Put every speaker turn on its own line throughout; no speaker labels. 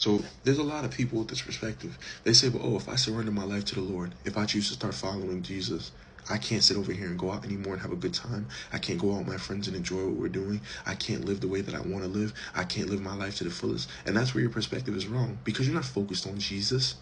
So there's a lot of people with this perspective. They say, well, oh, if I surrender my life to the Lord, if I choose to start following Jesus, I can't sit over here and go out anymore and have a good time. I can't go out with my friends and enjoy what we're doing. I can't live the way that I want to live. I can't live my life to the fullest. And that's where your perspective is wrong, because you're not focused on Jesus.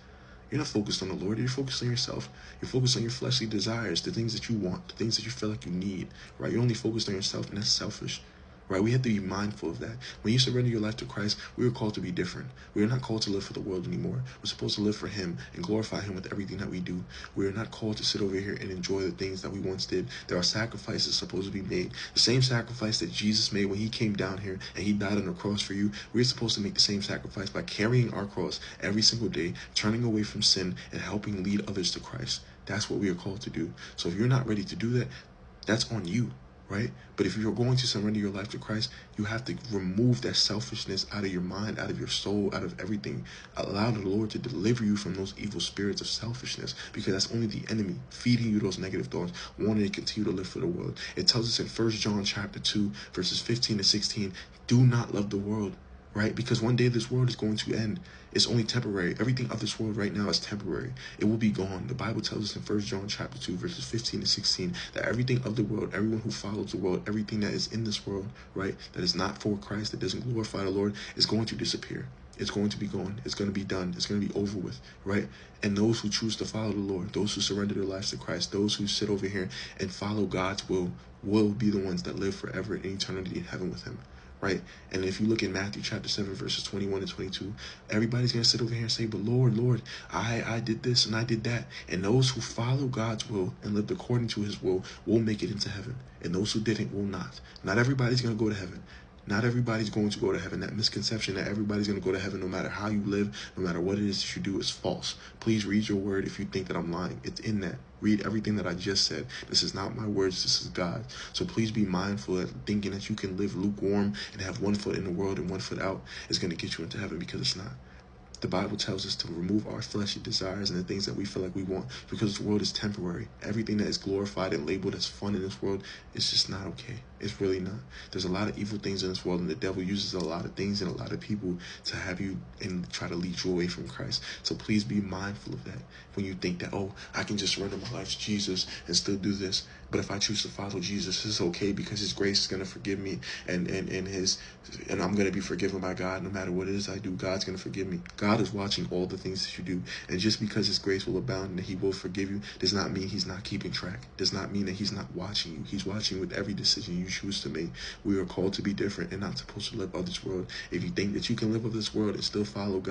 You're not focused on the Lord. You're focused on yourself. You're focused on your fleshly desires, the things that you want, the things that you feel like you need, right? You're only focused on yourself, and that's selfish, right? We have to be mindful of that. When you surrender your life to Christ, we are called to be different. We are not called to live for the world anymore. We're supposed to live for Him and glorify Him with everything that we do. We are not called to sit over here and enjoy the things that we once did. There are sacrifices supposed to be made. The same sacrifice that Jesus made when He came down here and He died on the cross for you, we're supposed to make the same sacrifice by carrying our cross every single day, turning away from sin, and helping lead others to Christ. That's what we are called to do. So if you're not ready to do that, that's on you, right? But if you're going to surrender your life to Christ, you have to remove that selfishness out of your mind, out of your soul, out of everything. Allow the Lord to deliver you from those evil spirits of selfishness, because that's only the enemy feeding you those negative thoughts, wanting to continue to live for the world. It tells us in 1 John chapter 2, verses 15 to 16, do not love the world, right? Because one day this world is going to end. It's only temporary. Everything of this world right now is temporary. It will be gone. The Bible tells us in 1 John chapter 2, verses 15 to 16, that everything of the world, everyone who follows the world, everything that is in this world, right, that is not for Christ, that doesn't glorify the Lord, is going to disappear. It's going to be gone. It's going to be done. It's going to be over with, right? And those who choose to follow the Lord, those who surrender their lives to Christ, those who sit over here and follow God's will be the ones that live forever in eternity in heaven with Him, right? And if you look in Matthew chapter 7, verses 21 and 22, everybody's going to sit over here and say, but Lord, Lord, I did this and I did that. And those who follow God's will and lived according to His will make it into heaven. And those who didn't will not. Not everybody's going to go to heaven. Not everybody's going to go to heaven. That misconception that everybody's going to go to heaven no matter how you live, no matter what it is that you do, is false. Please read your word if you think that I'm lying. It's in that. Read everything that I just said. This is not my words. This is God. So please be mindful that thinking that you can live lukewarm and have one foot in the world and one foot out is going to get you into heaven, because it's not. The Bible tells us to remove our fleshly desires and the things that we feel like we want, because the world is temporary. Everything that is glorified and labeled as fun in this world is just not okay. It's really not. There's a lot of evil things in this world, and the devil uses a lot of things and a lot of people to have you and try to lead you away from Christ. So please be mindful of that. When you think that, oh, I can just surrender my life to Jesus and still do this, but if I choose to follow Jesus, it's okay, because His grace is going to forgive me, and I'm going to be forgiven by God no matter what it is I do. God's going to forgive me. God is watching all the things that you do, and just because His grace will abound and He will forgive you does not mean He's not keeping track. Does not mean that He's not watching you. He's watching with every decision you choose to make. We are called to be different and not supposed to live of this world. If you think that you can live of this world and still follow God,